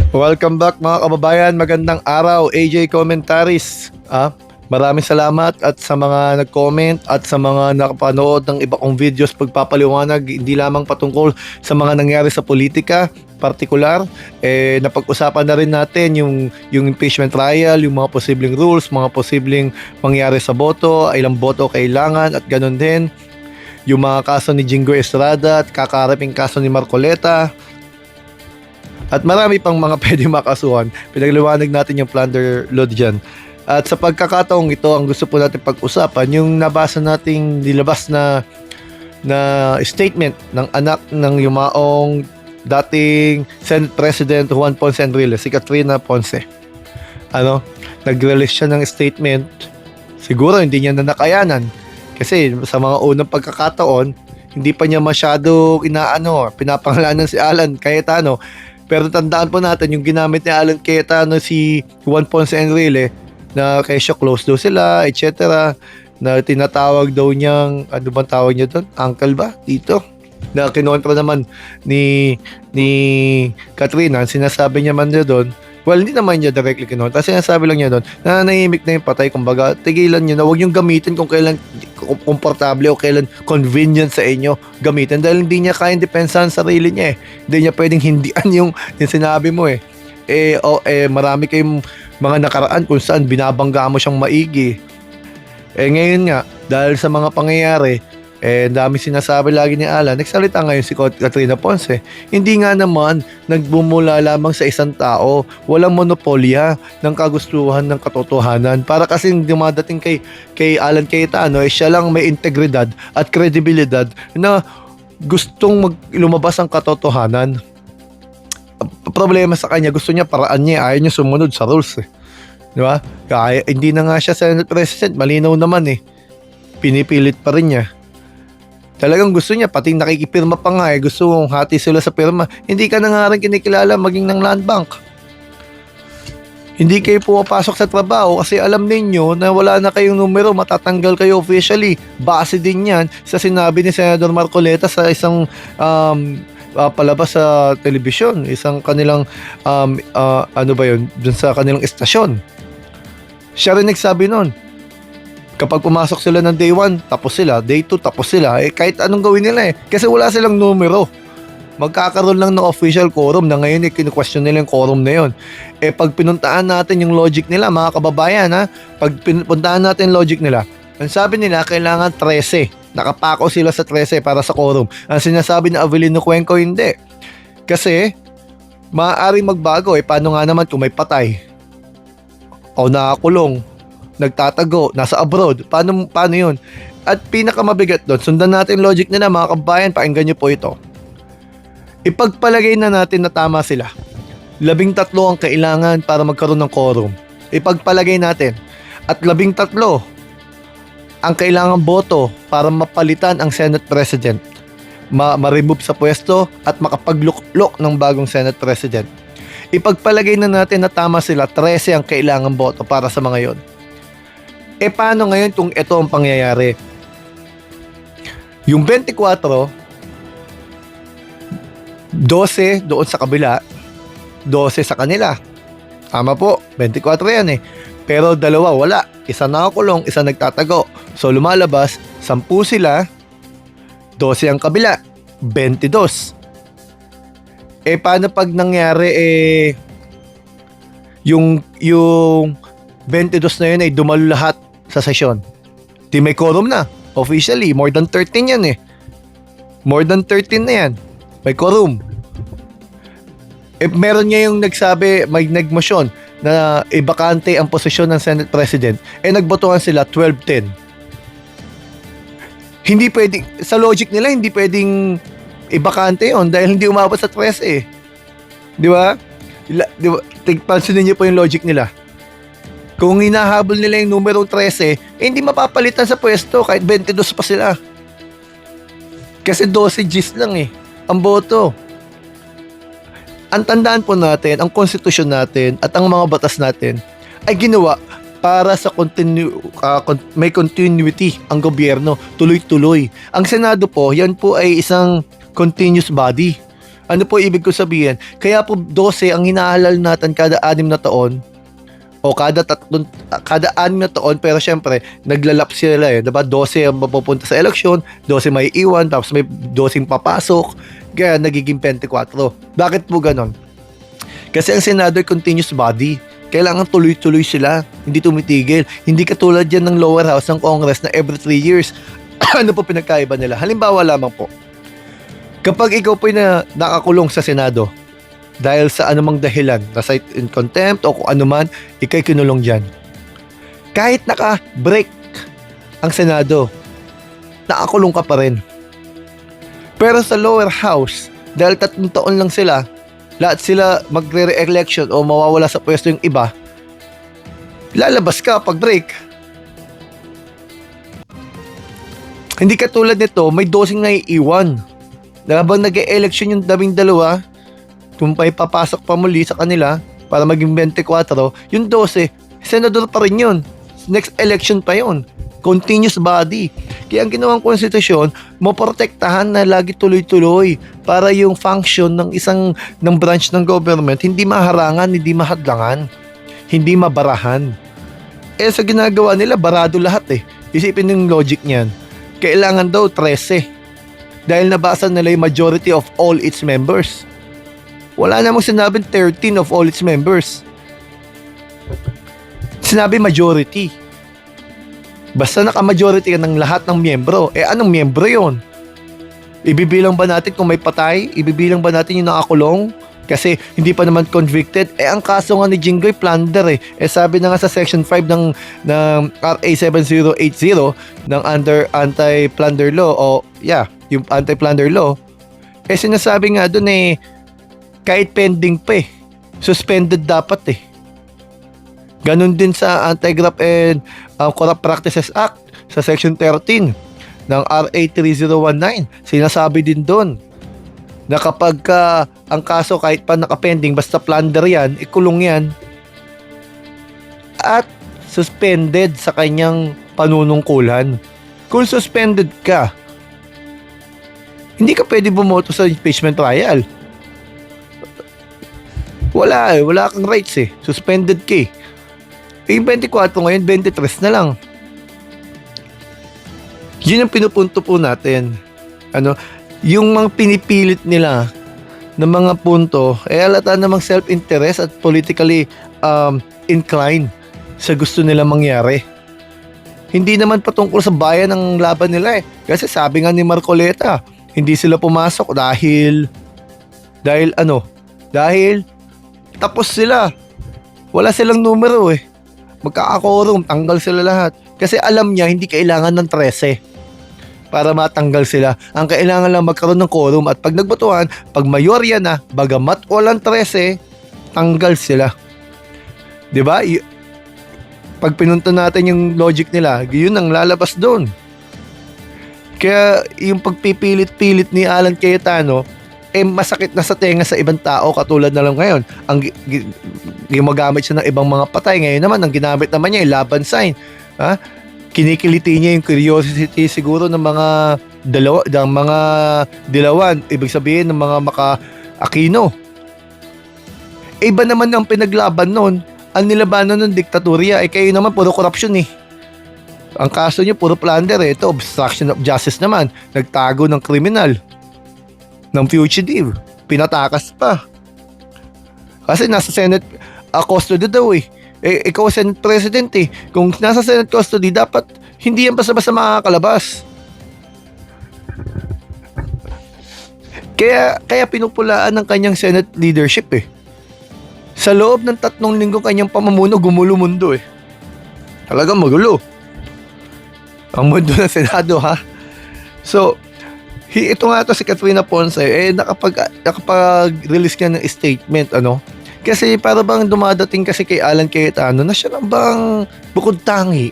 Welcome back mga kababayan, magandang araw, AJ Commentaries. Maraming salamat at sa mga nag-comment at sa mga nakapanood ng iba kong videos pagpapaliwanag hindi lamang patungkol sa mga nangyari sa politika partikular, napag-usapan na rin natin yung impeachment trial, yung mga posibleng rules, mga posibleng mangyari sa boto, ilang boto kailangan at ganun din yung mga kaso ni Jingo Estrada at kakaraping kaso ni Marcoleta. At marami pang mga pwede makasuhan. Pinagliwanag natin yung plunder load dyan. At sa pagkakataong ito, ang gusto po natin pag-usapan, yung nabasa nating nilabas na statement ng anak ng yumaong dating Senate President Juan Ponce Enrile, si Katrina Ponce. Nag-release siya ng statement. Siguro hindi niya na nakayanan. Kasi sa mga unang pagkakataon, hindi pa niya masyado pinapangalanan si Alan Cayetano. Pero tandaan po natin yung ginamit ni Alan Cayetano si Juan Ponce Enrile na kesyo close daw sila, etc. Na tinatawag daw niyang, ano bang tawag niya doon? Uncle ba? Dito? Na kinontra naman ni Katrina. Sinasabi niya man niya doon, well, hindi naman niya directly kinontra. Sinasabi lang niya doon, na nahimik na yung patay. Kumbaga, tigilan niyo na, huwag yung gamitin kung kailan komportable o kailan convenient sa inyo gamitin dahil hindi niya kayang depensahan sarili niya Hindi niya pwedeng hindian yung sinabi mo marami kayong mga nakaraan kung saan binabangga mo siyang maigi. Ngayon nga, dahil sa mga pangyayari, dami sinasabi lagi ni Alan, nagsalita ngayon si Katrina Ponce. Hindi nga naman nagbumula lamang sa isang tao, walang monopolya ng kagustuhan ng katotohanan. Para kasing dumadating kay Alan Cayetano, siya lang may integridad at kredibilidad na gustong lumabas ang katotohanan. Problema sa kanya, gusto niya paraan niya, ayaw niya sumunod sa rules Di ba? Kaya hindi na nga siya Senate President, malinaw naman pinipilit pa rin niya. Talagang gusto niya, pati nakikipirma pa nga gusto mong hati sila sa pirma. Hindi ka na nga rin kinikilala maging ng land bank. Hindi kayo pumapasok sa trabaho kasi alam ninyo na wala na kayong numero, matatanggal kayo officially. Base din yan sa sinabi ni Senador Marcoleta sa isang palabas sa telebisyon. Isang kanilang, dun sa kanilang estasyon. Siya rin nagsabi nun. Kapag pumasok sila ng day 1, tapos sila. Day 2, tapos sila. Kahit anong gawin nila Kasi wala silang numero. Magkakaroon lang ng official quorum na ngayon kinu-question nila yung quorum na yun. Pag pinuntaan natin yung logic nila, mga kababayan pag pinuntaan natin yung logic nila, ang sabi nila, kailangan 13. Nakapako sila sa 13 para sa quorum. Ang sinasabi na Avelino Cuenco, hindi. Kasi, maaaring magbago. Paano nga naman kung may patay? O nakakulong? Nagtatago, nasa abroad, paano yun? At pinakamabigat doon, sundan natin logic nila mga kabayan, pakinggan nyo po ito. Ipagpalagay na natin na tama sila. 13 ang kailangan para magkaroon ng quorum. Ipagpalagay natin. At 13 ang kailangan boto para mapalitan ang Senate President. Ma-remove sa pwesto at makapagluklok ng bagong Senate President. Ipagpalagay na natin na tama sila, 13 ang kailangan boto para sa mga yon. Paano ngayon kung ito ang pangyayari? Yung 24, 12 doon sa kabila, 12 sa kanila. Tama po, 24 yan Pero dalawa wala. Isa nakakulong, isa nagtatago. So lumalabas, 10 sila, 12 ang kabila, 22. Paano pag nangyari yung 22 na yun ay dumalo lahat sa sesyon? Di may quorum na. Officially, more than 13 yan More than 13 na yan. May quorum. Meron niya yung nagsabi, may nagmotion na ibakante ang posisyon ng Senate President. Nagbotohan sila 12-10. Hindi pwedeng, sa logic nila, hindi pwedeng ibakante yon dahil hindi umabot sa 13 Di ba? Pansinin niyo po yung logic nila. Kung hinahabol nila yung numero 13, hindi mapapalitan sa pwesto kahit 22 pa sila. Kasi 12 Gs lang ang boto. Ang tandaan po natin, ang konstitusyon natin at ang mga batas natin ay ginawa para sa may continuity ang gobyerno, tuloy-tuloy. Ang Senado po, yan po ay isang continuous body. Ano po ibig ko sabihin? Kaya po 12 ang hinahalal natin kada 6 na taon o kada 6 na taon, pero syempre naglalap sila eh, diba? 12 ang mapupunta sa eleksyon, 12 may iwan, tapos may 12 papasok, kaya nagiging 24. Bakit po ganon? Kasi ang Senado ay continuous body. Kailangan tuloy-tuloy sila, hindi tumitigil. Hindi katulad yan ng lower house ng Congress na every 3 years. Ano po pinagkaiba nila? Halimbawa lamang po, kapag ikaw po na nakakulong sa Senado dahil sa anumang dahilan, nasa in contempt o kung anuman, ikay kinulong dyan. Kahit naka-break ang Senado, nakakulong ka pa rin. Pero sa lower house, dahil 3 taon lang sila, lahat sila magre-re-election o mawawala sa pwesto yung iba, lalabas ka pag break. Hindi katulad nito, may 12 na iiwan. Habang nag-e-election yung 12, kung may papasok pa muli sa kanila para maging 24, yung 12, senador pa rin yun. Next election pa yun. Continuous body. Kaya ang ginawang konstitusyon, maprotektahan na lagi tuloy-tuloy para yung function ng branch ng government hindi maharangan, hindi mahadlangan, hindi mabarahan. Sa ginagawa nila, barado lahat eh. Isipin yung logic niyan. Kailangan daw 13. Dahil nabasa nila yung majority of all its members. Wala namang sinabing 13 of all its members. Sinabi majority. Basta naka-majority ka ng lahat ng miyembro. Anong miyembro yon? Ibibilang ba natin kung may patay? Ibibilang ba natin yung nakakulong? Kasi hindi pa naman convicted. Ang kaso nga ni Jinggoy, plunder eh. Sabi na nga sa Section 5 ng RA 7080 ng anti-plunder law yung anti-plunder law, sinasabi nga dun kahit pending pa suspended dapat Ganon din sa Anti-Graft and Corrupt Practices Act sa Section 13 ng RA 3019. Sinasabi din doon na kapag ang kaso kahit pa nakapending, basta plunder yan, ikulong yan at suspended sa kanyang panunungkulan. Kung suspended ka, hindi ka pwede bumoto sa impeachment trial. Wala kang rights suspended ka yung 24 ngayon, 23 na lang. Yun ang pinupunto po natin. Yung mga pinipilit nila ng mga punto, halata namang self-interest at politically inclined sa gusto nila mangyari. Hindi naman patungkol sa bayan ang laban nila Kasi sabi nga ni Marcoleta, hindi sila pumasok dahil tapos sila. Wala silang numero Magkakakorum, tanggal sila lahat. Kasi alam niya hindi kailangan ng 13 para matanggal sila. Ang kailangan lang magkaroon ng quorum at pag nagbotohan, pag mayorya na, bagamat walang 13, tanggal sila. 'Di ba? Pag pinunta natin yung logic nila, yun ang lalabas doon. Kaya yung pagpipilit-pilit ni Alan Cayetano, masakit na sa tenga sa ibang tao katulad na lang ngayon. Ang gumagamit siya ng ibang mga patay. Ngayon naman, ang ginamit naman niya yung laban sign. Kinikiliti niya yung curiosity siguro ng mga dilawan. Ibig sabihin ng mga maka-Aquino. Iba naman ang pinaglaban nun. Ang nilabanan ng diktatorya, kayo naman puro corruption Ang kaso niyo puro plunder Ito, obstruction of justice naman. Nagtago ng kriminal, ng fugitive, pinatakas pa. Kasi nasa Senate custody daw ikaw Senate President Kung nasa Senate custody, dapat hindi yan basta-basta makakalabas. Kaya pinupulaan ng kanyang Senate leadership Sa loob ng 3 linggo kanyang pamumuno, gumulo mundo Talagang magulo ang mundo ng Senado So, ito nga to si Katrina Ponce nakapag-release niya ng statement kasi para bang dumadating kasi kay Alan Cayetano na siya lang bang bukod tangi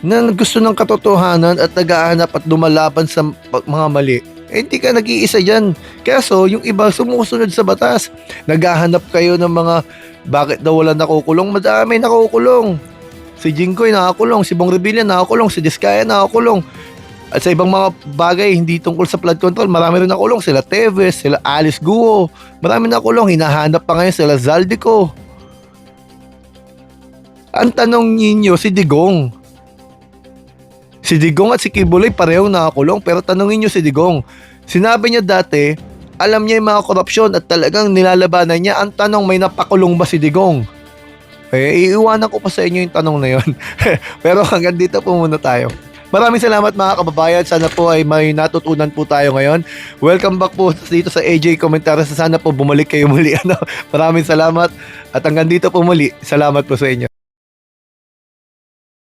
na gusto ng katotohanan at nag-aanap at lumalaban sa mga mali. Hindi ka nag-iisa dyan. Kaso yung iba sumusunod sa batas. Naghahanap kayo ng mga bakit daw wala nakukulong. Madami nakukulong. Si Jinggoy nakakulong, si Bong Revilla nakakulong, si Diskaya nakakulong. At sa ibang mga bagay, hindi tungkol sa flood control, marami rin nakulong. Sila Teves, sila Alice Guo. Marami nakulong. Hinahanap pa ngayon sila Zaldico. Ang tanong ninyo, si Digong. Si Digong at si Kibuloy parehong nakakulong. Pero tanongin nyo si Digong. Sinabi niya dati, alam niya yung mga korupsyon at talagang nilalabanan niya. Ang tanong, may napakulong ba si Digong? Iiwanan ko pa sa inyo yung tanong na yun. Pero hanggang dito po muna tayo. Maraming salamat mga kababayan. Sana po ay may natutunan po tayo ngayon. Welcome back po dito sa AJ Commentaries. Sana po bumalik kayo muli. Maraming salamat. At hanggang dito po muli. Salamat po sa inyo.